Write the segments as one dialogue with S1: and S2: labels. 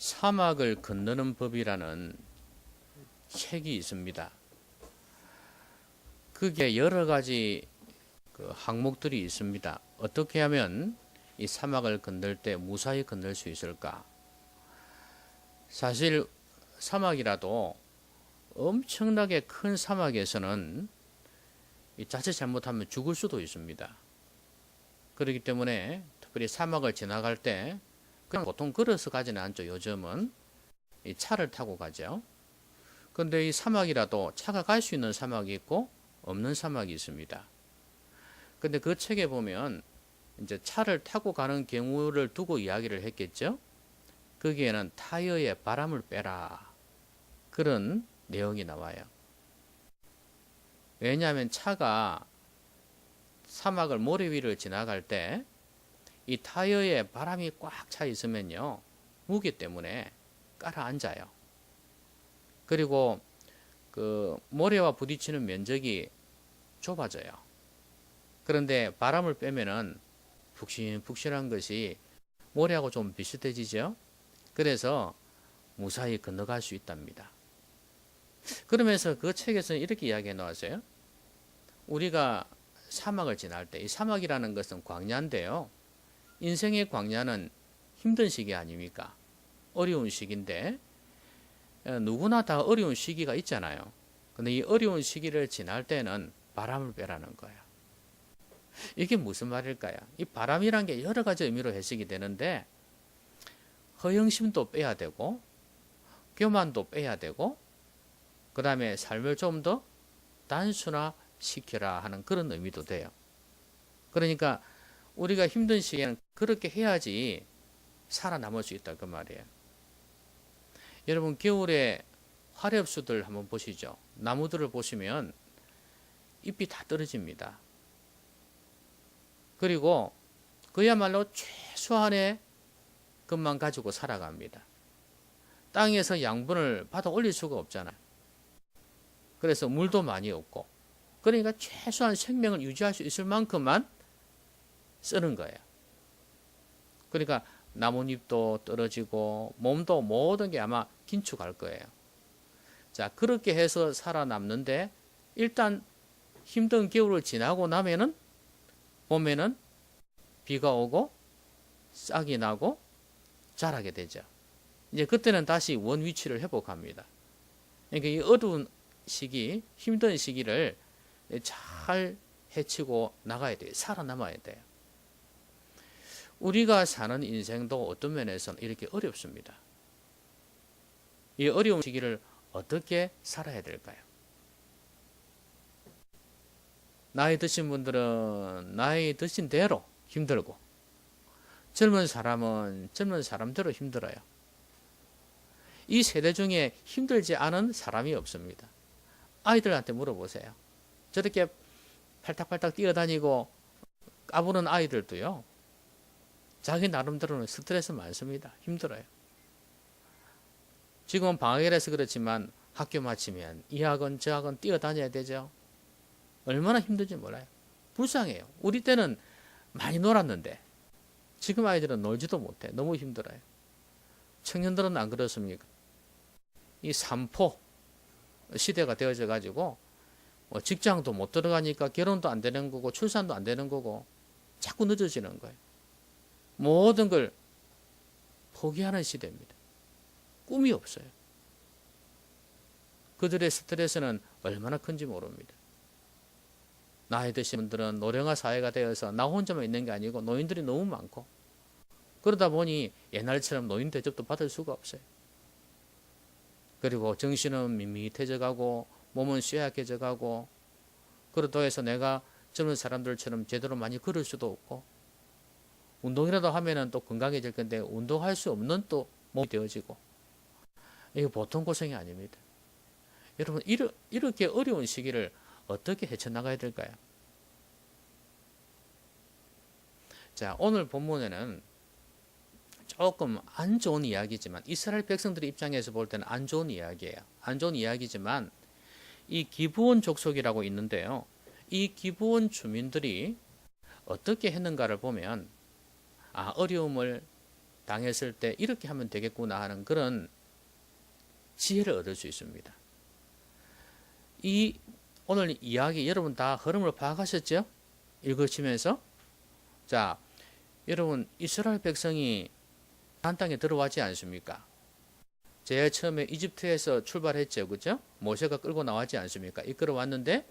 S1: 사막을 건너는 법이라는 책이 있습니다. 그게 여러 가지 항목들이 있습니다. 어떻게 하면 이 사막을 건널 때 무사히 건널 수 있을까? 사실 사막이라도 엄청나게 큰 사막에서는 자칫 잘못하면 죽을 수도 있습니다. 그렇기 때문에 특별히 사막을 지나갈 때 그냥 보통 걸어서 가지는 않죠. 요즘은 이 차를 타고 가죠. 그런데 이 사막이라도 차가 갈 수 있는 사막이 있고 없는 사막이 있습니다. 근데 그 책에 보면 이제 차를 타고 가는 경우를 두고 이야기를 했겠죠. 거기에는 타이어에 바람을 빼라, 그런 내용이 나와요. 왜냐하면 차가 사막을 모래 위를 지나갈 때 이 타이어에 바람이 꽉 차 있으면요, 무게 때문에 가라앉아요. 그리고 그 모래와 부딪히는 면적이 좁아져요. 그런데 바람을 빼면은 푹신푹신한 것이 모래하고 좀 비슷해지죠. 그래서 무사히 건너갈 수 있답니다. 그러면서 그 책에서는 이렇게 이야기해 놓았어요. 우리가 사막을 지날 때, 이 사막이라는 것은 광야인데요, 인생의 광야는 힘든 시기 아닙니까? 어려운 시기인데 누구나 다 어려운 시기가 있잖아요. 근데 이 어려운 시기를 지날 때는 바람을 빼라는 거예요. 이게 무슨 말일까요? 이 바람이란 게 여러 가지 의미로 해석이 되는데, 허영심도 빼야 되고 교만도 빼야 되고, 그 다음에 삶을 좀 더 단순화시켜라 하는 그런 의미도 돼요. 그러니까 우리가 힘든 시기에는 그렇게 해야지 살아남을 수 있다, 그 말이에요. 여러분, 겨울에 화렵수들 한번 보시죠. 나무들을 보시면 잎이 다 떨어집니다. 그리고 그야말로 최소한의 것만 가지고 살아갑니다. 땅에서 양분을 받아 올릴 수가 없잖아요. 그래서 물도 많이 없고, 그러니까 최소한 생명을 유지할 수 있을 만큼만 쓰는 거예요. 그러니까 나뭇잎도 떨어지고 몸도 모든 게 아마 긴축할 거예요. 자, 그렇게 해서 살아남는데, 일단 힘든 겨울을 지나고 나면은 봄에는 비가 오고 싹이 나고 자라게 되죠. 이제 그때는 다시 원 위치를 회복합니다. 그러니까 이 어두운 시기, 힘든 시기를 잘 헤치고 나가야 돼요. 살아남아야 돼요. 우리가 사는 인생도 어떤 면에서는 이렇게 어렵습니다. 이 어려운 시기를 어떻게 살아야 될까요? 나이 드신 분들은 나이 드신 대로 힘들고, 젊은 사람은 젊은 사람대로 힘들어요. 이 세대 중에 힘들지 않은 사람이 없습니다. 아이들한테 물어보세요. 저렇게 팔딱팔딱 뛰어다니고 까부는 아이들도요, 자기 나름대로는 스트레스 많습니다. 힘들어요. 지금은 방학이라서 그렇지만 학교 마치면 이 학원 저 학원 뛰어다녀야 되죠. 얼마나 힘든지 몰라요. 불쌍해요. 우리 때는 많이 놀았는데 지금 아이들은 놀지도 못해. 너무 힘들어요. 청년들은 안 그렇습니까? 이 삼포 시대가 되어져 가지고 직장도 못 들어가니까 결혼도 안 되는 거고 출산도 안 되는 거고 자꾸 늦어지는 거예요. 모든 걸 포기하는 시대입니다. 꿈이 없어요. 그들의 스트레스는 얼마나 큰지 모릅니다. 나이 드신 분들은 노령화 사회가 되어서 나 혼자만 있는 게 아니고 노인들이 너무 많고, 그러다 보니 옛날처럼 노인 대접도 받을 수가 없어요. 그리고 정신은 밋밋해져 가고 몸은 쇠약해져 가고, 그렇다고 해서 내가 젊은 사람들처럼 제대로 많이 걸을 수도 없고, 운동이라도 하면은 또 건강해질 건데 운동할 수 없는 또 몸이 되어지고, 이거 보통 고생이 아닙니다. 여러분, 이렇게 어려운 시기를 어떻게 헤쳐나가야 될까요? 자, 오늘 본문에는 조금 안 좋은 이야기지만, 이스라엘 백성들의 입장에서 볼 때는 안 좋은 이야기예요. 안 좋은 이야기지만, 이 기브온 족속이라고 있는데요, 이 기브온 주민들이 어떻게 했는가를 보면 어려움을 당했을 때 이렇게 하면 되겠구나 하는 그런 지혜를 얻을 수 있습니다. 이 오늘 이야기 여러분 다 흐름을 파악하셨죠? 읽으시면서. 자, 여러분 이스라엘 백성이 가나안 땅에 들어왔지 않습니까? 제일 처음에 이집트에서 출발했죠. 그죠? 모세가 끌고 나왔지 않습니까? 이끌어 왔는데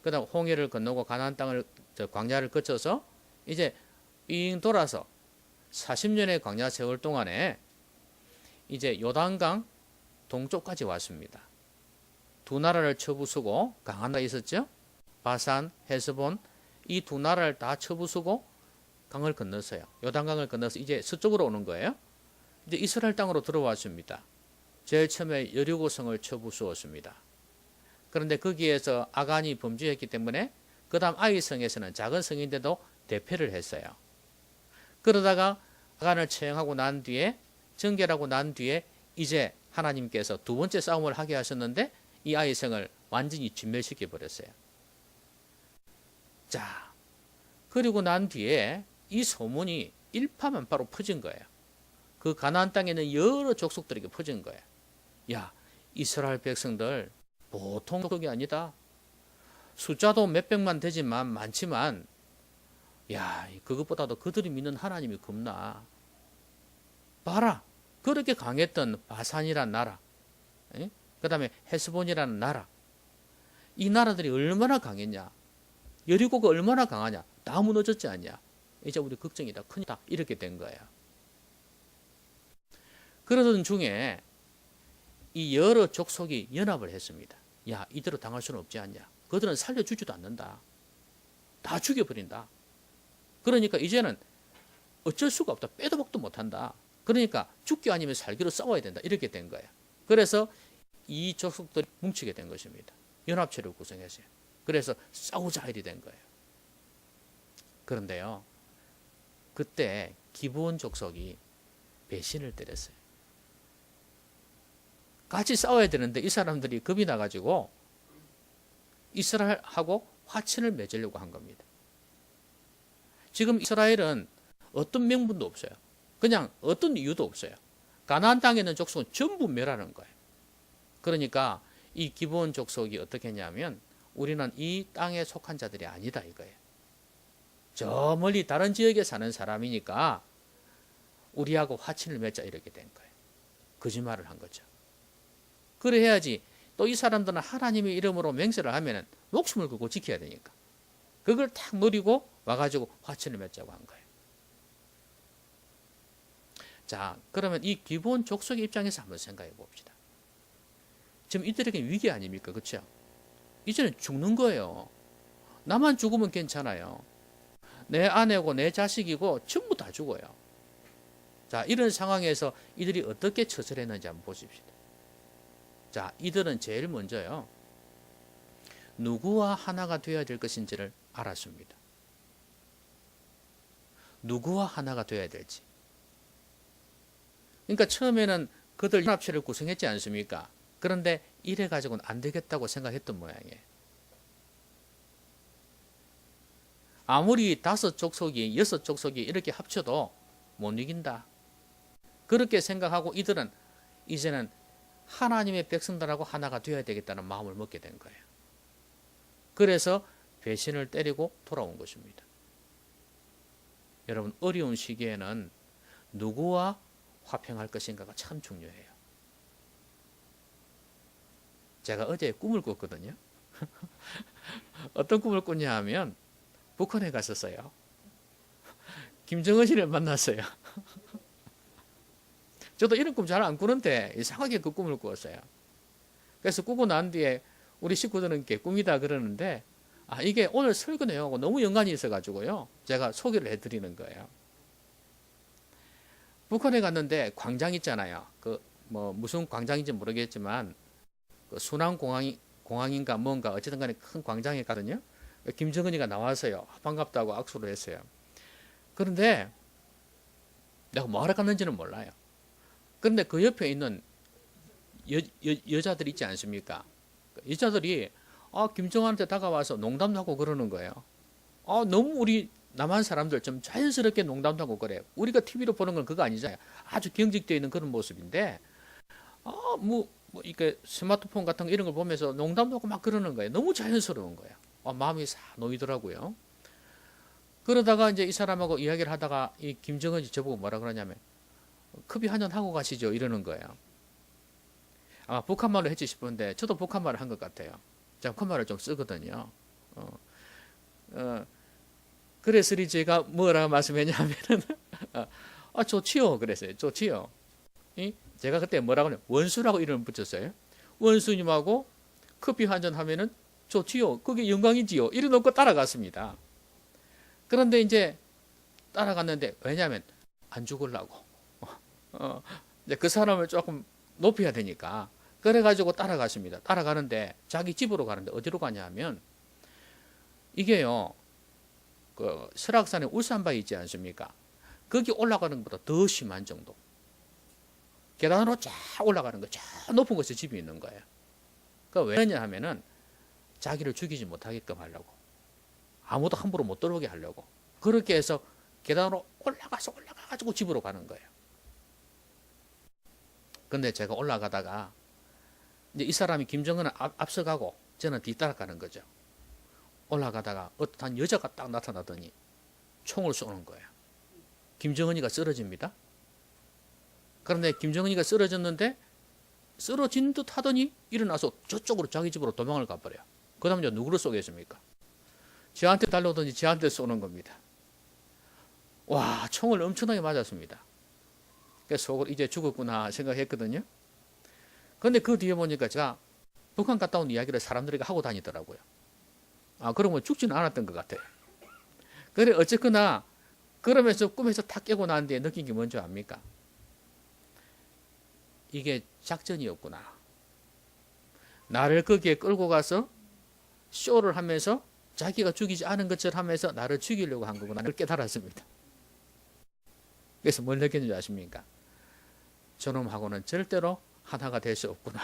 S1: 그다음 홍해를 건너고 가나안 땅을 광야를 거쳐서 이제 빙 돌아서 40년의 광야 세월 동안에 이제 요단강 동쪽까지 왔습니다. 두 나라를 쳐부수고 강한 나라 있었죠? 바산, 헤스본 이 두 나라를 다 쳐부수고 강을 건넜어요. 요단강을 건너서 이제 서쪽으로 오는 거예요. 이제 이스라엘 땅으로 들어왔습니다. 제일 처음에 여리고성을 쳐부수었습니다. 그런데 거기에서 아간이 범죄했기 때문에 그 다음 아이성에서는 작은 성인데도 대패를 했어요. 그러다가 아간을 처형하고 난 뒤에 정결하고 난 뒤에 이제 하나님께서 두 번째 싸움을 하게 하셨는데 이 아이성을 완전히 진멸시켜 버렸어요. 자, 그리고 난 뒤에 이 소문이 일파만파로 퍼진 거예요. 그 가나안 땅에는 여러 족속들에게 퍼진 거예요. 야, 이스라엘 백성들 보통 족속이 아니다. 숫자도 몇백만 되지만 많지만 야, 그것보다도 그들이 믿는 하나님이 겁나. 봐라. 그렇게 강했던 바산이란 나라, 그 다음에 헤스본이라는 나라, 이 나라들이 얼마나 강했냐, 여리고가 얼마나 강하냐, 다 무너졌지 않냐. 이제 우리 걱정이다, 큰일이다, 이렇게 된 거예요. 그러던 중에 이 여러 족속이 연합을 했습니다. 야, 이대로 당할 수는 없지 않냐. 그들은 살려주지도 않는다. 다 죽여버린다. 그러니까 이제는 어쩔 수가 없다. 빼도 박도 못한다. 그러니까 죽기 아니면 살기로 싸워야 된다. 이렇게 된 거예요. 그래서 이 족속들이 뭉치게 된 것입니다. 연합체를 구성했어요. 그래서 싸우자 이리 된 거예요. 그런데요, 그때 기브온 족속이 배신을 때렸어요. 같이 싸워야 되는데 이 사람들이 겁이 나가지고 이스라엘하고 화친을 맺으려고 한 겁니다. 지금 이스라엘은 어떤 명분도 없어요. 그냥 어떤 이유도 없어요. 가나안 땅에 있는 족속은 전부 멸하는 거예요. 그러니까 이 기브온 족속이 어떻게 했냐면 우리는 이 땅에 속한 자들이 아니다 이거예요. 저 멀리 다른 지역에 사는 사람이니까 우리하고 화친을 맺자 이렇게 된 거예요. 거짓말을 한 거죠. 그래야지 또 이 사람들은 하나님의 이름으로 맹세를 하면 목숨을 걸고 지켜야 되니까 그걸 딱 노리고 와가지고 화친을 맺자고 한 거예요. 자, 그러면 이 기브온 족속의 입장에서 한번 생각해 봅시다. 지금 이들에게 위기 아닙니까? 그렇죠? 이제는 죽는 거예요. 나만 죽으면 괜찮아요. 내 아내고 내 자식이고 전부 다 죽어요. 자, 이런 상황에서 이들이 어떻게 처절을 했는지 한번 보십시다. 자, 이들은 제일 먼저요, 누구와 하나가 되어야 될 것인지를 알았습니다. 누구와 하나가 되어야 될지. 그러니까 처음에는 그들 연합체를 구성했지 않습니까? 그런데 이래 가지고는 안 되겠다고 생각했던 모양이에요. 아무리 5족속이 6족속이 이렇게 합쳐도 못 이긴다. 그렇게 생각하고 이들은 이제는 하나님의 백성들하고 하나가 되어야 되겠다는 마음을 먹게 된 거예요. 그래서 배신을 때리고 돌아온 것입니다. 여러분, 어려운 시기에는 누구와 화평할 것인가가 참 중요해요. 제가 어제 꿈을 꿨거든요. 어떤 꿈을 꿨냐 하면 북한에 갔었어요. 김정은씨를 만났어요. 저도 이런 꿈 잘 안 꾸는데 이상하게 그 꿈을 꾸었어요. 그래서 꾸고 난 뒤에 우리 식구들은 꿈이다 그러는데, 아, 이게 오늘 설교 내용하고 너무 연관이 있어가지고요, 제가 소개를 해드리는 거예요. 북한에 갔는데 광장 있잖아요. 무슨 광장인지 모르겠지만 그 순환공항인가 뭔가 어쨌든 간에 큰 광장에 갔거든요. 김정은이가 나와서요, 반갑다고 악수를 했어요. 그런데 내가 뭐하러 갔는지는 몰라요. 그런데 그 옆에 있는 여자들 있지 않습니까? 김정은한테 다가와서 농담도 하고 그러는 거예요. 너무 남한 사람들 좀 자연스럽게 농담도 하고 그래요. 우리가 TV로 보는 건 그거 아니잖아요. 아주 경직되어 있는 그런 모습인데, 이렇게 스마트폰 같은 거 이런 걸 보면서 농담도 하고 막 그러는 거예요. 너무 자연스러운 거예요. 마음이 싹 놓이더라고요. 그러다가 이제 이 사람하고 이야기를 하다가 이 김정은이 저보고 뭐라 그러냐면, 커피 한 잔 하고 가시죠. 이러는 거예요. 아마 북한말로 했지 싶은데, 저도 북한말을 한 것 같아요. 제가 북한말을 좀 쓰거든요. 어, 어, 그래서리 제가 뭐라고 말씀했냐면은, 좋지요. 그랬어요. 좋지요. 제가 그때 뭐라고 하냐, 원수라고 이름을 붙였어요. 원수님하고 커피 한 잔 하면은 좋지요. 그게 영광이지요. 이래놓고 따라갔습니다. 그런데 이제 따라갔는데, 왜냐하면 안 죽으려고. 이제 그 사람을 조금 높여야 되니까. 그래가지고 따라갔습니다. 따라가는데, 자기 집으로 가는데 어디로 가냐 하면, 이게요, 그 설악산에 울산바위 있지 않습니까? 거기 올라가는 것보다 더 심한 정도. 계단으로 쫙 올라가는 거, 쫙 높은 곳에 집이 있는 거예요. 그 왜 그러냐 하면은 자기를 죽이지 못하게끔 하려고. 아무도 함부로 못 들어오게 하려고. 그렇게 해서 계단으로 올라가가지고 집으로 가는 거예요. 근데 제가 올라가다가 이제 이 사람이 김정은은 앞서가고 저는 뒤따라가는 거죠. 올라가다가 어떤 여자가 딱 나타나더니 총을 쏘는 거예요. 김정은이가 쓰러집니다. 그런데 김정은이가 쓰러졌는데 쓰러진 듯 하더니 일어나서 저쪽으로 자기 집으로 도망을 가버려요. 그 다음 이제 누구를 쏘겠습니까? 저한테 달려오더니 저한테 쏘는 겁니다. 와, 총을 엄청나게 맞았습니다. 그래서 속으로 이제 죽었구나 생각했거든요. 그런데 그 뒤에 보니까 제가 북한 갔다 온 이야기를 사람들에게 하고 다니더라고요. 그러면 죽지는 않았던 것 같아요. 그래, 어쨌거나 그러면서 꿈에서 탁 깨고 난 뒤에 느낀 게 뭔지 압니까? 이게 작전이었구나. 나를 거기에 끌고 가서 쇼를 하면서 자기가 죽이지 않은 것처럼 하면서 나를 죽이려고 한 거구나. 그걸 깨달았습니다. 그래서 뭘 느꼈는지 아십니까? 저놈하고는 절대로 하나가 될 수 없구나.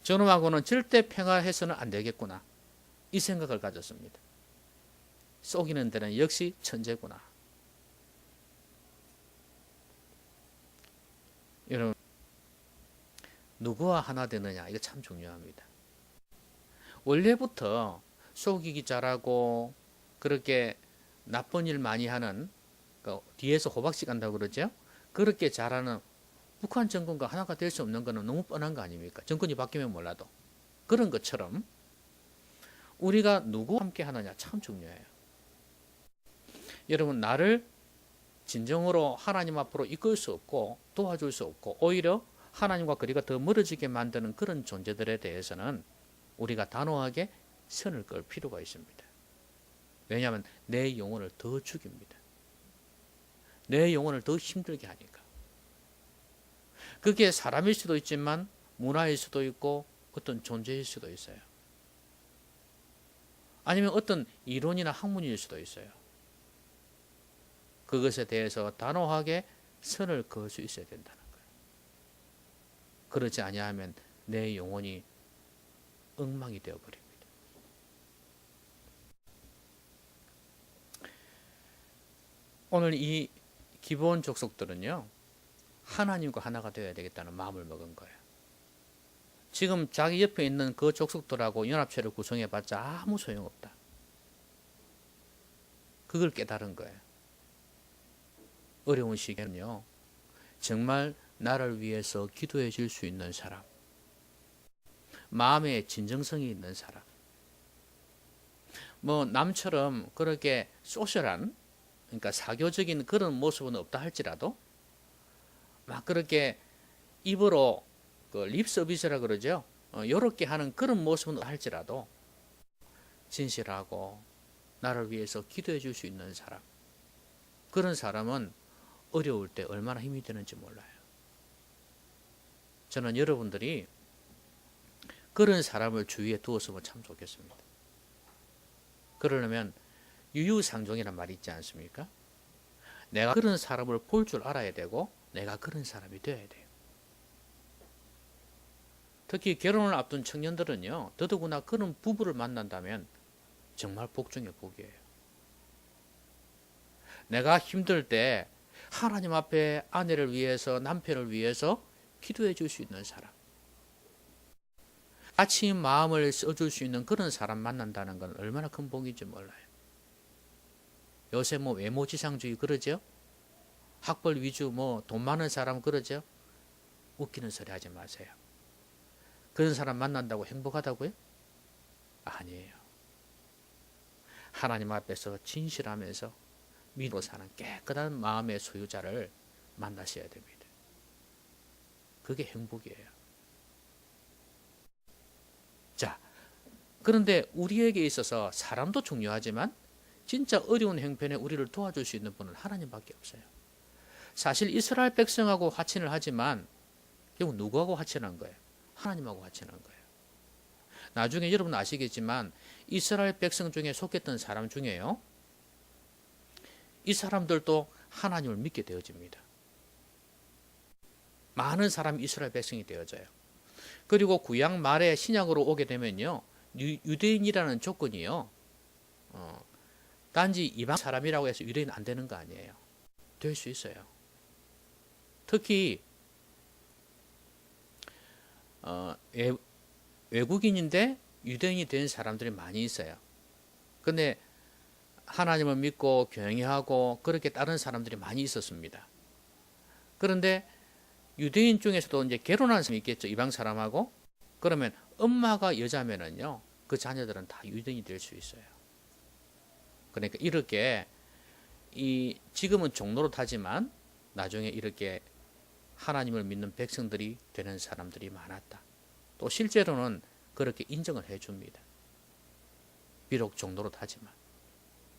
S1: 저놈하고는 절대 평화해서는 안 되겠구나. 이 생각을 가졌습니다. 속이는 데는 역시 천재구나. 여러분, 누구와 하나 되느냐, 이거 참 중요합니다. 원래부터 속이기 잘하고 그렇게 나쁜 일 많이 하는, 뒤에서 호박씨 간다고 그러죠. 그렇게 잘하는 북한 정권과 하나가 될 수 없는 것은 너무 뻔한 거 아닙니까? 정권이 바뀌면 몰라도. 그런 것처럼 우리가 누구와 함께 하느냐 참 중요해요. 여러분, 나를 진정으로 하나님 앞으로 이끌 수 없고 도와줄 수 없고 오히려 하나님과 거리가 더 멀어지게 만드는 그런 존재들에 대해서는 우리가 단호하게 선을 끌 필요가 있습니다. 왜냐하면 내 영혼을 더 죽입니다. 내 영혼을 더 힘들게 하니까. 그게 사람일 수도 있지만 문화일 수도 있고 어떤 존재일 수도 있어요. 아니면 어떤 이론이나 학문일 수도 있어요. 그것에 대해서 단호하게 선을 그을 수 있어야 된다는 거예요. 그렇지 아니하면 내 영혼이 엉망이 되어버립니다. 오늘 이 기본 족속들은요, 하나님과 하나가 되어야 되겠다는 마음을 먹은 거예요. 지금 자기 옆에 있는 그 족속들하고 연합체를 구성해봤자 아무 소용없다. 그걸 깨달은 거예요. 어려운 시기에는요, 정말 나를 위해서 기도해 줄 수 있는 사람, 마음에 진정성이 있는 사람, 남처럼 그렇게 소셜한, 그러니까 사교적인 그런 모습은 없다 할지라도 막 그렇게 입으로 립 서비스라 그러죠. 요렇게 하는 그런 모습은 할지라도 진실하고 나를 위해서 기도해 줄 수 있는 사람, 그런 사람은 어려울 때 얼마나 힘이 되는지 몰라요. 저는 여러분들이 그런 사람을 주위에 두었으면 참 좋겠습니다. 그러려면 유유상종이란 말이 있지 않습니까? 내가 그런 사람을 볼 줄 알아야 되고 내가 그런 사람이 되어야 돼요. 특히 결혼을 앞둔 청년들은요, 더더구나 그런 부부를 만난다면 정말 복 중에 복이에요. 내가 힘들 때 하나님 앞에 아내를 위해서, 남편을 위해서 기도해 줄 수 있는 사람, 같이 마음을 써줄 수 있는 그런 사람 만난다는 건 얼마나 큰 복인지 몰라요. 요새 뭐 외모지상주의 그러죠? 학벌 위주 뭐 돈 많은 사람 그러죠? 웃기는 소리 하지 마세요. 그런 사람 만난다고 행복하다고요? 아니에요. 하나님 앞에서 진실하면서 믿고 사는 깨끗한 마음의 소유자를 만나셔야 됩니다. 그게 행복이에요. 자, 그런데 우리에게 있어서 사람도 중요하지만 진짜 어려운 형편에 우리를 도와줄 수 있는 분은 하나님밖에 없어요. 사실 이스라엘 백성하고 화친을 하지만 결국 누구하고 화친한 거예요? 하나님하고 화친한 거예요. 나중에 여러분 아시겠지만 이스라엘 백성 중에 속했던 사람 중에요, 이 사람들도 하나님을 믿게 되어집니다. 많은 사람이 이스라엘 백성이 되어져요. 그리고 구약 말에 신약으로 오게 되면요, 유대인이라는 조건이요, 단지 이방 사람이라고 해서 유대인 안 되는 거 아니에요. 될 수 있어요. 특히 외국인인데 유대인이 된 사람들이 많이 있어요. 근데 하나님을 믿고 경외하고 그렇게 따른 사람들이 많이 있었습니다. 그런데 유대인 중에서도 이제 결혼한 사람이 있겠죠, 이방 사람하고. 그러면 엄마가 여자면은요, 그 자녀들은 다 유대인이 될 수 있어요. 그러니까 이렇게 지금은 종로로 타지만 나중에 이렇게 하나님을 믿는 백성들이 되는 사람들이 많았다. 또 실제로는 그렇게 인정을 해줍니다. 비록 종로로 타지만.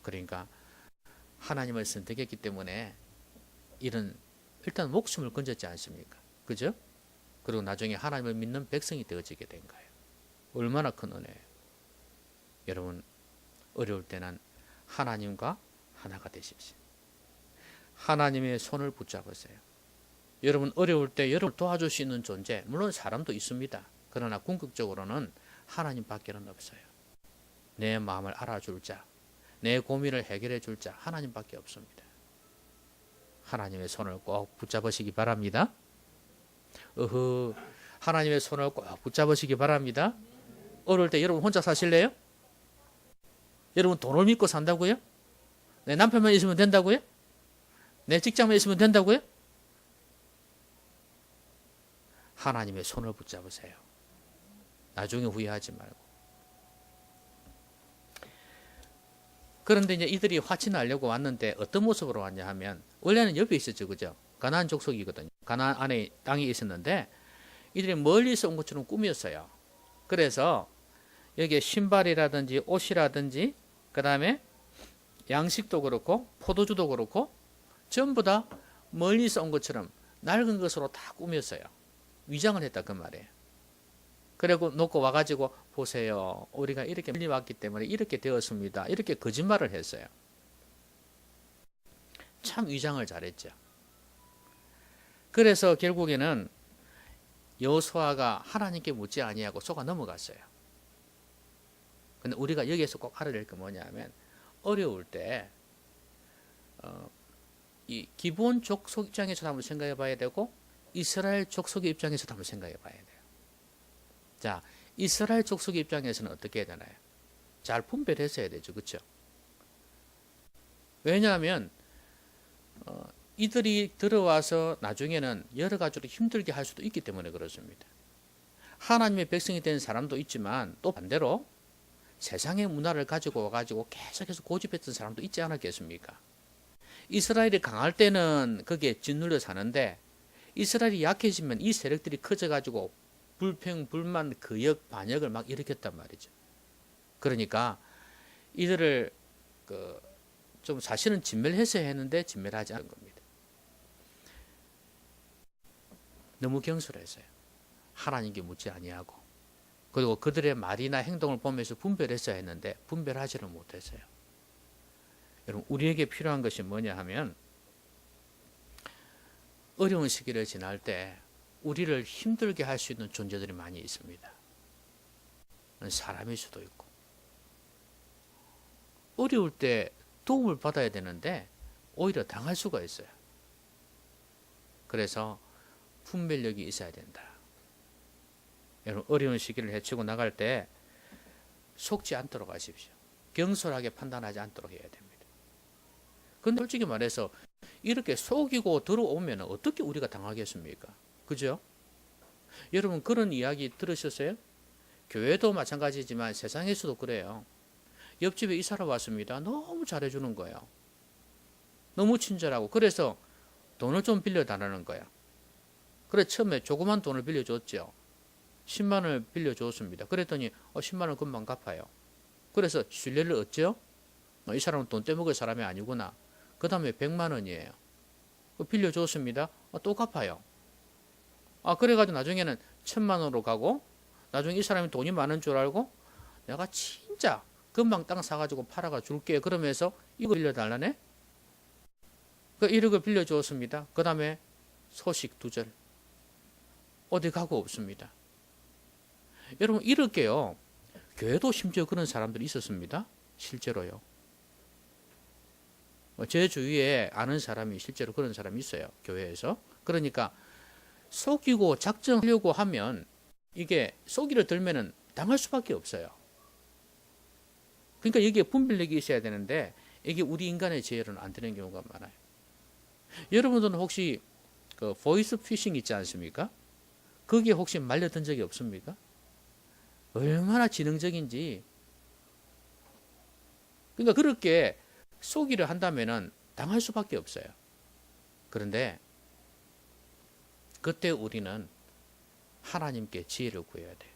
S1: 그러니까 하나님을 선택했기 때문에 이런 일단 목숨을 건졌지 않습니까? 그죠? 그리고 나중에 하나님을 믿는 백성이 되어지게 된 거예요. 얼마나 큰 은혜예요. 여러분, 어려울 때는 하나님과 하나가 되십시오. 하나님의 손을 붙잡으세요. 여러분 어려울 때 여러분을 도와줄 수 있는 존재, 물론 사람도 있습니다. 그러나 궁극적으로는 하나님밖에는 없어요. 내 마음을 알아줄 자, 내 고민을 해결해 줄 자, 하나님밖에 없습니다. 하나님의 손을 꼭 붙잡으시기 바랍니다. 하나님의 손을 꼭 붙잡으시기 바랍니다. 어려울 때 여러분 혼자 사실래요? 여러분 돈을 믿고 산다고요? 내 남편만 있으면 된다고요? 내 직장만 있으면 된다고요? 하나님의 손을 붙잡으세요. 나중에 후회하지 말고. 그런데 이제 이들이 화친하려고 왔는데 어떤 모습으로 왔냐 하면, 원래는 옆에 있었죠, 그죠? 가나안 족속이거든요. 가나안 안에 땅이 있었는데 이들이 멀리서 온 것처럼 꾸몄어요. 그래서 여기에 신발이라든지 옷이라든지 그 다음에 양식도 그렇고 포도주도 그렇고 전부 다 멀리서 온 것처럼 낡은 것으로 다 꾸몄어요. 위장을 했다 그 말이에요. 그리고 놓고 와가지고 보세요, 우리가 이렇게 멀리 왔기 때문에 이렇게 되었습니다, 이렇게 거짓말을 했어요. 참 위장을 잘했죠. 그래서 결국에는 여호수아가 하나님께 묻지 아니하고 속아 넘어갔어요. 근데 우리가 여기에서 꼭 알아야 될 게 뭐냐면, 어려울 때 이 기본 족속 입장에서도 한번 생각해 봐야 되고 이스라엘 족속의 입장에서도 한번 생각해 봐야 돼요. 자, 이스라엘 족속의 입장에서는 어떻게 해야 되나요? 잘 분별했어야 되죠, 그렇죠? 왜냐하면 이들이 들어와서 나중에는 여러 가지로 힘들게 할 수도 있기 때문에 그렇습니다. 하나님의 백성이 된 사람도 있지만 또 반대로 세상의 문화를 가지고 와가지고 계속해서 고집했던 사람도 있지 않았겠습니까? 이스라엘이 강할 때는 거기에 짓눌려 사는데 이스라엘이 약해지면 이 세력들이 커져가지고 불평, 불만, 거역, 반역을 막 일으켰단 말이죠. 그러니까 이들을 좀 사실은 진멸했어야 했는데 진멸하지 않은 겁니다. 너무 경솔했어요. 하나님께 묻지 아니하고. 그리고 그들의 말이나 행동을 보면서 분별했어야 했는데 분별하지를 못했어요. 여러분, 우리에게 필요한 것이 뭐냐 하면, 어려운 시기를 지날 때 우리를 힘들게 할 수 있는 존재들이 많이 있습니다. 사람일 수도 있고 어려울 때 도움을 받아야 되는데 오히려 당할 수가 있어요. 그래서 분별력이 있어야 된다. 여러분, 어려운 시기를 헤치고 나갈 때 속지 않도록 하십시오. 경솔하게 판단하지 않도록 해야 됩니다. 근데 솔직히 말해서 이렇게 속이고 들어오면 어떻게 우리가 당하겠습니까? 그죠? 여러분, 그런 이야기 들으셨어요? 교회도 마찬가지지만 세상에서도 그래요. 옆집에 이사를 왔습니다. 너무 잘해주는 거예요. 너무 친절하고. 그래서 돈을 좀 빌려달라는 거야. 그래, 처음에 조그만 돈을 빌려줬죠. 10만 원을 빌려줬습니다. 그랬더니 10만 원 금방 갚아요. 그래서 신뢰를 얻죠. 이 사람은 돈 떼먹을 사람이 아니구나. 그 다음에 100만 원이에요. 빌려줬습니다. 또 갚아요. 그래가지고 나중에는 1000만 원으로 가고, 나중에 이 사람이 돈이 많은 줄 알고 내가 진짜 금방 땅 사가지고 팔아가 줄게. 그러면서 이거 빌려달라네. 그 1억을 빌려주었습니다. 그 다음에 소식 두절. 어디 가고 없습니다. 여러분, 이렇게요. 교회도 심지어 그런 사람들이 있었습니다. 실제로요. 제 주위에 아는 사람이 실제로 그런 사람이 있어요. 교회에서. 그러니까 속이고 작정하려고 하면 이게 속이를 들면은 당할 수밖에 없어요. 그러니까 여기에 분별력이 있어야 되는데 이게 우리 인간의 지혜로는 안 되는 경우가 많아요. 여러분들은 혹시 그 보이스 피싱 있지 않습니까? 거기에 혹시 말려든 적이 없습니까? 얼마나 지능적인지. 그러니까 그렇게 속이려 한다면은 당할 수밖에 없어요. 그런데 그때 우리는 하나님께 지혜를 구해야 돼요.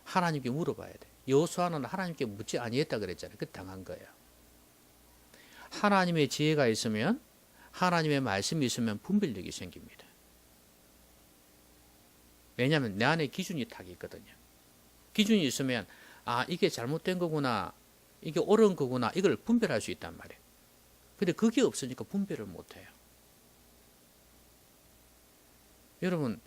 S1: 하나님께 물어봐야 돼요. 여호수아는 하나님께 묻지 아니했다 그랬잖아요. 그때 당한 거예요. 하나님의 지혜가 있으면, 하나님의 말씀이 있으면 분별력이 생깁니다. 왜냐하면 내 안에 기준이 딱 있거든요. 기준이 있으면 이게 잘못된 거구나, 이게 옳은 거구나, 이걸 분별할 수 있단 말이에요. 근데 그게 없으니까 분별을 못해요. 여러분,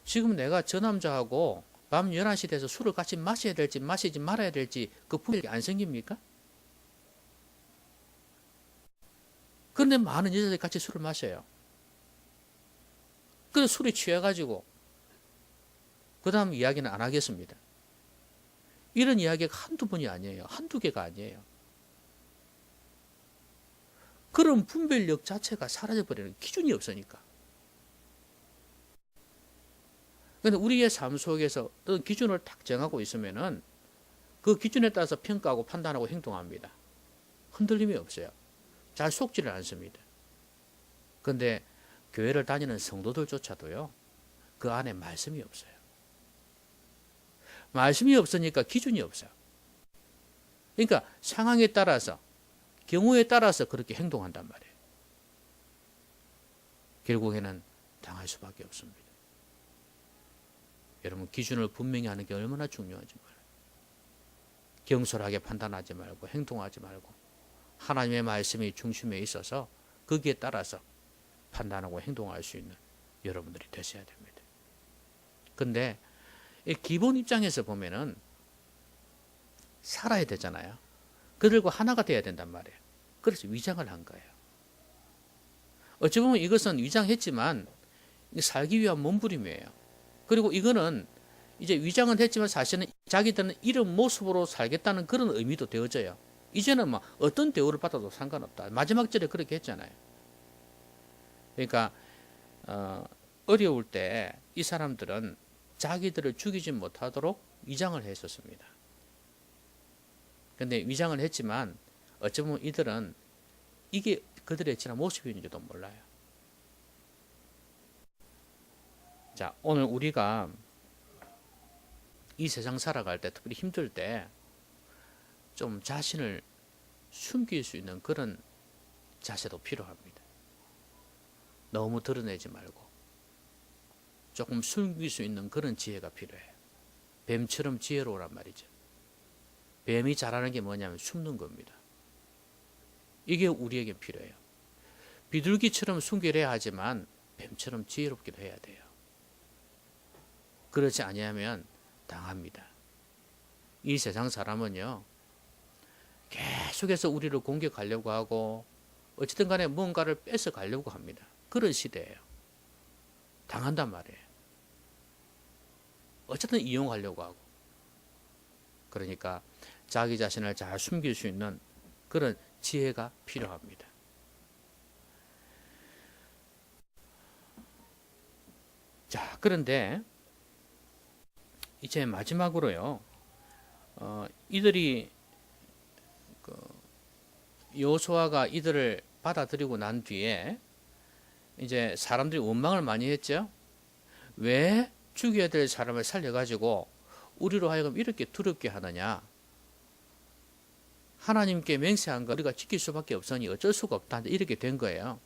S1: 지금 내가 저 남자하고 밤 11시 돼서 술을 같이 마셔야 될지 마시지 말아야 될지 그 분별이 안 생깁니까? 그런데 많은 여자들이 같이 술을 마셔요. 그래서 술이 취해가지고 그 다음 이야기는 안 하겠습니다. 이런 이야기가 한두 번이 아니에요. 한두 개가 아니에요. 그런 분별력 자체가 사라져버리는 기준이 없으니까. 그런데 우리의 삶 속에서 어떤 기준을 딱 정하고 있으면은 그 기준에 따라서 평가하고 판단하고 행동합니다. 흔들림이 없어요. 잘 속지를 않습니다. 그런데 교회를 다니는 성도들조차도요, 그 안에 말씀이 없어요. 말씀이 없으니까 기준이 없어요. 그러니까 상황에 따라서, 경우에 따라서 그렇게 행동한단 말이에요. 결국에는 당할 수밖에 없습니다. 여러분, 기준을 분명히 하는 게 얼마나 중요한지 몰라요. 경솔하게 판단하지 말고 행동하지 말고 하나님의 말씀이 중심에 있어서 거기에 따라서 판단하고 행동할 수 있는 여러분들이 되셔야 됩니다. 근데 이 기본 입장에서 보면은 살아야 되잖아요. 그들과 하나가 돼야 된단 말이에요. 그래서 위장을 한 거예요. 어찌 보면 이것은 위장했지만 살기 위한 몸부림이에요. 그리고 이거는 이제 위장은 했지만 사실은 자기들은 이런 모습으로 살겠다는 그런 의미도 되어져요. 이제는 뭐 어떤 대우를 받아도 상관없다. 마지막 절에 그렇게 했잖아요. 그러니까 어려울 때 이 사람들은 자기들을 죽이지 못하도록 위장을 했었습니다. 그런데 위장을 했지만 어쩌면 이들은 이게 그들의 진짜 모습인지도 몰라요. 자, 오늘 우리가 이 세상 살아갈 때, 특별히 힘들 때 좀 자신을 숨길 수 있는 그런 자세도 필요합니다. 너무 드러내지 말고 조금 숨길 수 있는 그런 지혜가 필요해요. 뱀처럼 지혜로우란 말이죠. 뱀이 잘하는 게 뭐냐면 숨는 겁니다. 이게 우리에게 필요해요. 비둘기처럼 순결해야 하지만 뱀처럼 지혜롭기도 해야 돼요. 그렇지 아니하면 당합니다. 이 세상 사람은요, 계속해서 우리를 공격하려고 하고 어쨌든 간에 뭔가를 뺏어 가려고 합니다. 그런 시대예요. 당한단 말이에요. 어쨌든 이용하려고 하고. 그러니까 자기 자신을 잘 숨길 수 있는 그런 지혜가 필요합니다. 자, 그런데 이제 마지막으로요. 이들이 여호수아가 이들을 받아들이고 난 뒤에 이제 사람들이 원망을 많이 했죠. 왜 죽여야 될 사람을 살려가지고 우리로 하여금 이렇게 두렵게 하느냐. 하나님께 맹세한 거 우리가 지킬 수밖에 없으니 어쩔 수가 없다. 이렇게 된 거예요.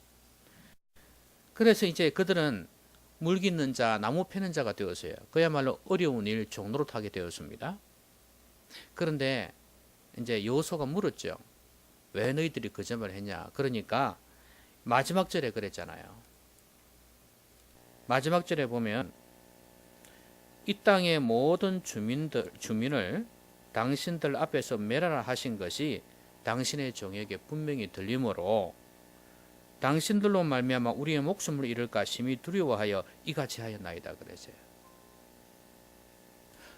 S1: 그래서 이제 그들은 물 깃는 자, 나무 패는 자가 되었어요. 그야말로 어려운 일 종로로 타게 되었습니다. 그런데 이제 여호수아가 물었죠. 왜 너희들이 거짓말을 했냐. 그러니까 마지막 절에 그랬잖아요. 마지막 절에 보면 이 땅의 모든 주민을 당신들 앞에서 멸하라 하신 것이 당신의 종에게 분명히 들리므로 당신들로 말미암아 우리의 목숨을 잃을까 심히 두려워하여 이같이 하였나이다 그랬어요.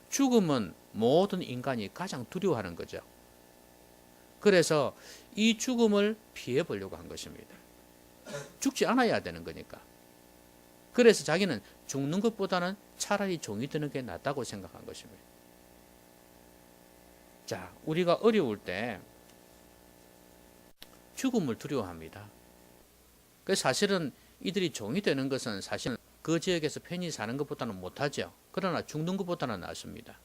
S1: 죽음은 모든 인간이 가장 두려워하는 거죠. 그래서 이 죽음을 피해 보려고 한 것입니다. 죽지 않아야 되는 거니까. 그래서 자기는 죽는 것보다는 차라리 종이 되는 게 낫다고 생각한 것입니다. 자, 우리가 어려울 때 죽음을 두려워합니다. 그래서 사실은 이들이 종이 되는 것은 사실 그 지역에서 편히 사는 것보다는 못하죠. 그러나 죽는 것보다는 낫습니다.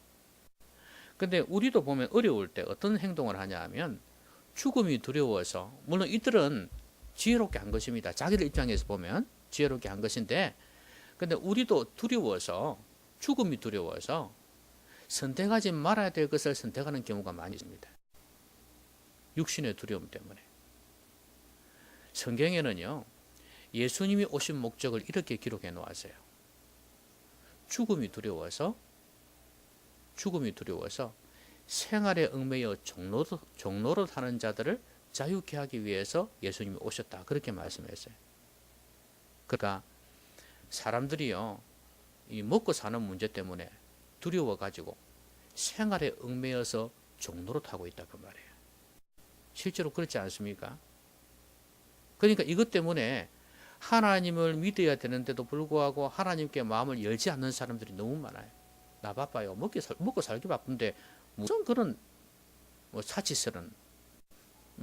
S1: 근데 우리도 보면 어려울 때 어떤 행동을 하냐 하면 죽음이 두려워서, 물론 이들은 지혜롭게 한 것입니다. 자기들 입장에서 보면 지혜롭게 한 것인데, 근데 우리도 두려워서, 죽음이 두려워서 선택하지 말아야 될 것을 선택하는 경우가 많이 있습니다. 육신의 두려움 때문에. 성경에는요, 예수님이 오신 목적을 이렇게 기록해 놓았어요. 죽음이 두려워서 생활에 얽매여 종로로 타는 자들을 자유케 하기 위해서 예수님이 오셨다. 그렇게 말씀했어요. 그러니까 사람들이요, 이 먹고 사는 문제 때문에 두려워가지고 생활에 얽매여서 종로로 타고 있다 그 말이에요. 실제로 그렇지 않습니까? 그러니까 이것 때문에 하나님을 믿어야 되는데도 불구하고 하나님께 마음을 열지 않는 사람들이 너무 많아요. 나 바빠요. 먹고 살기 바쁜데 무슨 그런 사치스런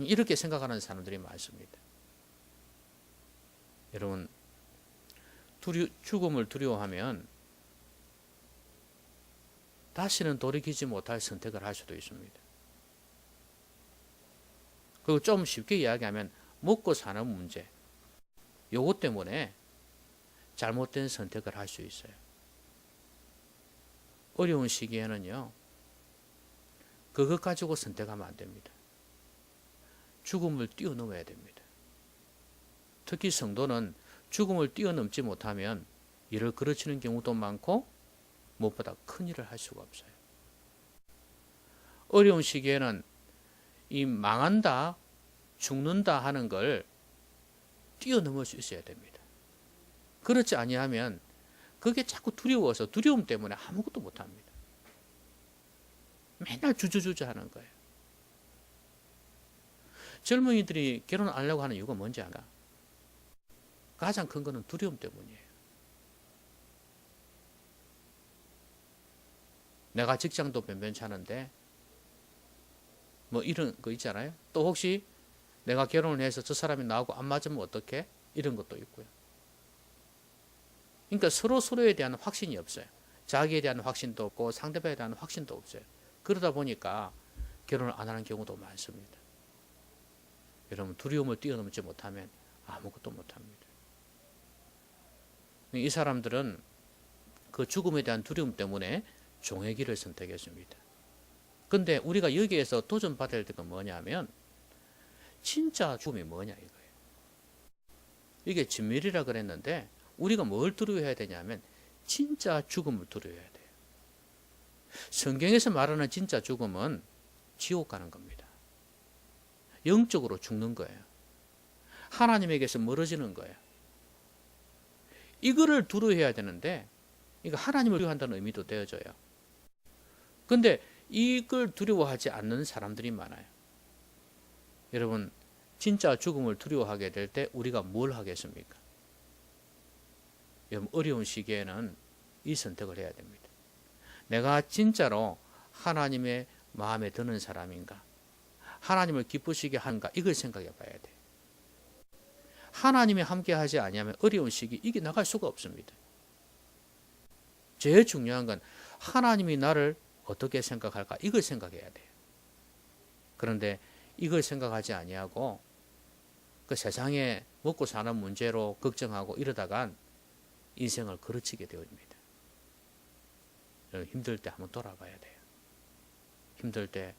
S1: 이렇게 생각하는 사람들이 많습니다. 여러분, 죽음을 두려워하면 다시는 돌이키지 못할 선택을 할 수도 있습니다. 그리고 좀 쉽게 이야기하면 먹고 사는 문제, 요것 때문에 잘못된 선택을 할 수 있어요. 어려운 시기에는요, 그것 가지고 선택하면 안 됩니다. 죽음을 뛰어넘어야 됩니다. 특히 성도는 죽음을 뛰어넘지 못하면 일을 그르치는 경우도 많고 무엇보다 큰 일을 할 수가 없어요. 어려운 시기에는 이 망한다, 죽는다 하는 걸 뛰어넘을 수 있어야 됩니다. 그렇지 아니하면 그게 자꾸 두려워서 두려움 때문에 아무것도 못합니다. 맨날 주저주저 하는 거예요. 젊은이들이 결혼 안 하려고 하는 이유가 뭔지 알아? 가장 큰 거는 두려움 때문이에요. 내가 직장도 변변찮은데 뭐 이런 거 있잖아요. 또 혹시 내가 결혼을 해서 저 사람이 나하고 안 맞으면 어떡해? 이런 것도 있고요. 그러니까 서로에 대한 확신이 없어요. 자기에 대한 확신도 없고 상대방에 대한 확신도 없어요. 그러다 보니까 결혼을 안 하는 경우도 많습니다. 여러분, 두려움을 뛰어넘지 못하면 아무것도 못합니다. 이 사람들은 그 죽음에 대한 두려움 때문에 종의 길을 선택했습니다. 근데 우리가 여기에서 도전받아야 될 건 뭐냐면 진짜 죽음이 뭐냐 이거예요. 이게 진멸이라 그랬는데 우리가 뭘 두려워해야 되냐면 진짜 죽음을 두려워해야 돼요. 성경에서 말하는 진짜 죽음은 지옥 가는 겁니다. 영적으로 죽는 거예요. 하나님에게서 멀어지는 거예요. 이거를 두려워해야 되는데 이거 하나님을 두려워한다는 의미도 되어져요. 근데 이걸 두려워하지 않는 사람들이 많아요. 여러분, 진짜 죽음을 두려워하게 될 때 우리가 뭘 하겠습니까? 여러분, 어려운 시기에는 이 선택을 해야 됩니다. 내가 진짜로 하나님의 마음에 드는 사람인가? 하나님을 기쁘시게 하는가? 이걸 생각해 봐야 돼요. 하나님이 함께 하지 아니하면 어려운 시기 이겨나갈 수가 없습니다. 제일 중요한 건 하나님이 나를 어떻게 생각할까? 이걸 생각해야 돼요. 그런데 이걸 생각하지 아니하고 그 세상에 먹고 사는 문제로 걱정하고 이러다간 인생을 그르치게 되어집니다. 힘들 때 한번 돌아봐야 돼요. 힘들 때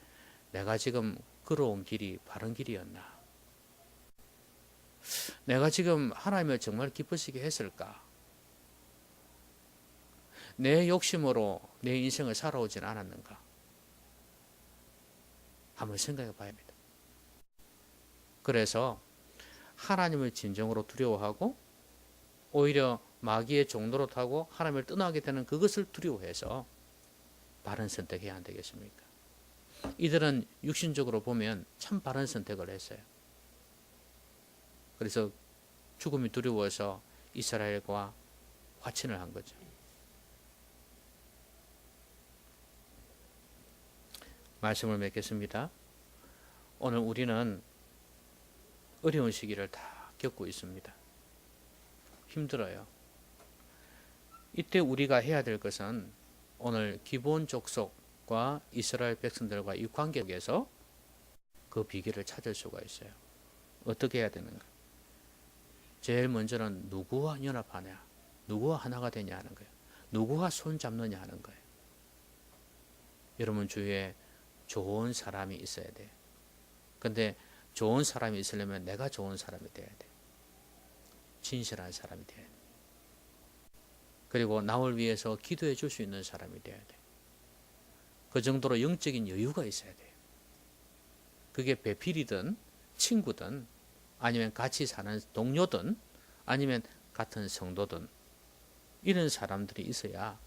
S1: 내가 지금 걸어온 길이 바른 길이었나? 내가 지금 하나님을 정말 기쁘시게 했을까? 내 욕심으로 내 인생을 살아오진 않았는가? 한번 생각해 봐야 합니다. 그래서 하나님을 진정으로 두려워하고 오히려 마귀의 종로로 타고 하나님을 떠나게 되는 그것을 두려워해서 바른 선택해야 안 되겠습니까? 이들은 육신적으로 보면 참 바른 선택을 했어요. 그래서 죽음이 두려워서 이스라엘과 화친을 한 거죠. 말씀을 맺겠습니다. 오늘 우리는 어려운 시기를 다 겪고 있습니다. 힘들어요. 이때 우리가 해야 될 것은 오늘 기본 족속과 이스라엘 백성들과 이 관계 속에서 그 비결을 찾을 수가 있어요. 어떻게 해야 되는가? 제일 먼저는 누구와 연합하냐? 누구와 하나가 되냐 하는 거예요. 누구와 손 잡느냐 하는 거예요. 여러분 주위에 좋은 사람이 있어야 돼요. 근데 좋은 사람이 있으려면 내가 좋은 사람이 돼야 돼. 진실한 사람이 돼야 돼. 그리고 나를 위해서 기도해 줄 수 있는 사람이 돼야 돼. 그 정도로 영적인 여유가 있어야 돼요. 그게 배필이든 친구든 아니면 같이 사는 동료든 아니면 같은 성도든 이런 사람들이 있어야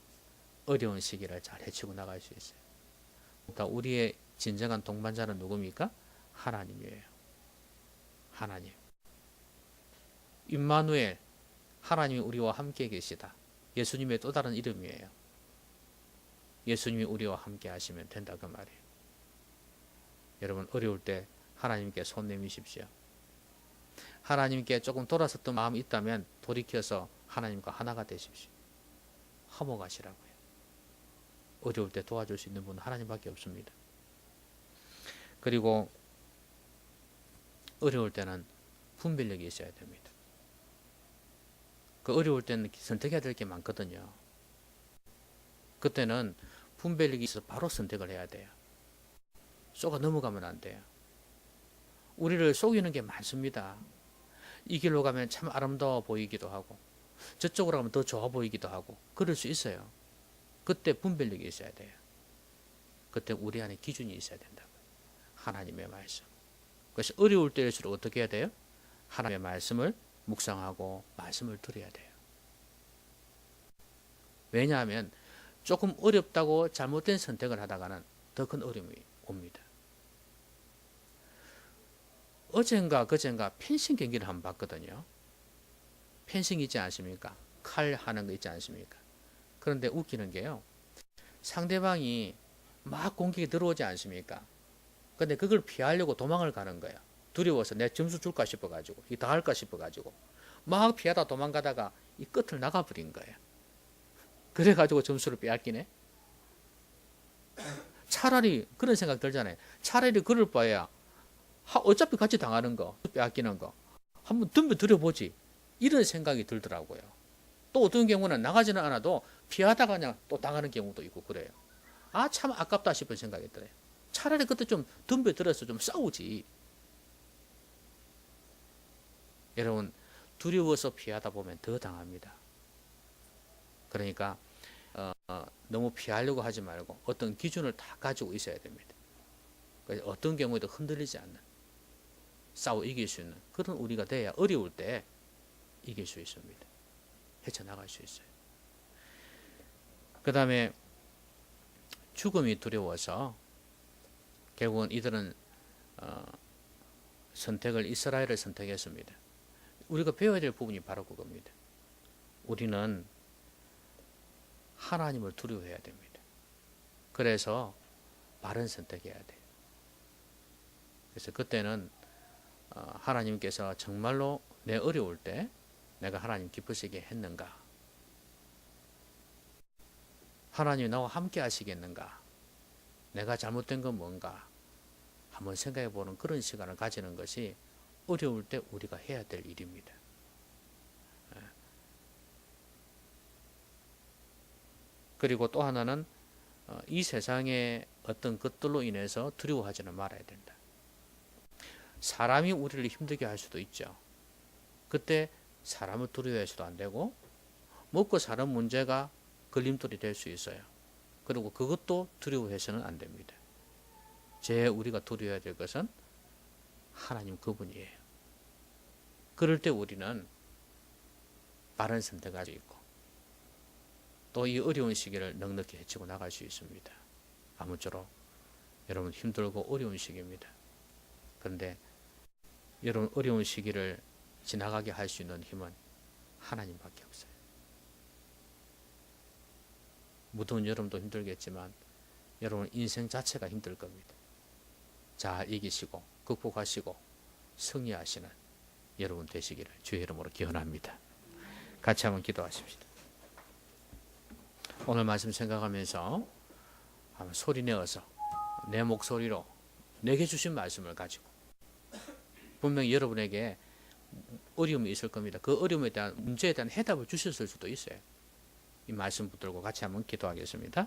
S1: 어려운 시기를 잘 헤치고 나갈 수 있어요. 그러니까 우리의 진정한 동반자는 누굽니까? 하나님이에요. 하나님. 임마누엘, 하나님이 우리와 함께 계시다. 예수님의 또 다른 이름이에요. 예수님이 우리와 함께 하시면 된다 그 말이에요. 여러분 어려울 때 하나님께 손 내미십시오. 하나님께 조금 돌아섰던 마음이 있다면 돌이켜서 하나님과 하나가 되십시오. 화목하시라고요. 어려울 때 도와줄 수 있는 분은 하나님밖에 없습니다. 그리고 어려울 때는 분별력이 있어야 됩니다. 그 어려울 때는 선택해야 될 게 많거든요. 그때는 분별력이 있어서 바로 선택을 해야 돼요. 속아 넘어가면 안 돼요. 우리를 속이는 게 많습니다. 이 길로 가면 참 아름다워 보이기도 하고 저쪽으로 가면 더 좋아 보이기도 하고 그럴 수 있어요. 그때 분별력이 있어야 돼요. 그때 우리 안에 기준이 있어야 된다고요. 하나님의 말씀. 그래서 어려울 때일수록 어떻게 해야 돼요? 하나님의 말씀을 묵상하고 말씀을 들어야 돼요. 왜냐하면 조금 어렵다고 잘못된 선택을 하다가는 더 큰 어려움이 옵니다. 어젠가 그젠가 펜싱 경기를 한번 봤거든요. 펜싱 있지 않습니까? 칼 하는 거 있지 않습니까? 그런데 웃기는 게요. 상대방이 막 공격이 들어오지 않습니까? 근데 그걸 피하려고 도망을 가는 거예요. 두려워서 내 점수 줄까 싶어가지고, 다 할까 싶어가지고, 막 피하다 도망가다가 이 끝을 나가버린 거예요. 그래가지고 점수를 빼앗기네? 차라리 그런 생각 들잖아요. 차라리 그럴 바에야 어차피 같이 당하는 거, 빼앗기는 거, 한번 덤벼들어보지. 이런 생각이 들더라고요. 또 어떤 경우는 나가지는 않아도 피하다가 그냥 또 당하는 경우도 있고 그래요. 아, 참 아깝다 싶은 생각이 들어요. 차라리 그때 좀 덤벼들어서 좀 싸우지. 여러분, 두려워서 피하다 보면 더 당합니다. 그러니까 너무 피하려고 하지 말고 어떤 기준을 다 가지고 있어야 됩니다. 어떤 경우에도 흔들리지 않는. 싸워 이길 수 있는 그런 우리가 돼야 어려울 때 이길 수 있습니다. 헤쳐나갈 수 있어요. 그 다음에 죽음이 두려워서 결국은 이들은 선택을 이스라엘을 선택했습니다. 우리가 배워야 될 부분이 바로 그겁니다. 우리는 하나님을 두려워해야 됩니다. 그래서 바른 선택해야 돼요. 그래서 그때는 하나님께서 정말로 내 어려울 때 내가 하나님 기쁘시게 했는가? 하나님이 나와 함께 하시겠는가? 내가 잘못된 건 뭔가? 한번 생각해 보는 그런 시간을 가지는 것이 어려울 때 우리가 해야 될 일입니다. 그리고 또 하나는 이 세상의 어떤 것들로 인해서 두려워하지는 말아야 된다. 사람이 우리를 힘들게 할 수도 있죠. 그때 사람을 두려워해서도 안 되고 먹고 사는 문제가 걸림돌이 될 수 있어요. 그리고 그것도 두려워해서는 안 됩니다. 우리가 두려워해야 될 것은 하나님 그분이에요. 그럴 때 우리는 바른 선택을 할 수 있고 또 이 어려운 시기를 넉넉히 헤치고 나갈 수 있습니다. 아무쪼록 여러분 힘들고 어려운 시기입니다. 그런데 여러분 어려운 시기를 지나가게 할 수 있는 힘은 하나님밖에 없어요. 무더운 여름도 힘들겠지만 여러분 인생 자체가 힘들 겁니다. 잘 이기시고 극복하시고 승리하시는 여러분 되시기를 주의 이름으로 기원합니다. 같이 한번 기도하십시다. 오늘 말씀 생각하면서 한번 소리 내어서 내 목소리로 내게 주신 말씀을 가지고 분명히 여러분에게 어려움이 있을 겁니다. 그 어려움에 대한 문제에 대한 해답을 주셨을 수도 있어요. 이 말씀 붙들고 같이 한번 기도하겠습니다.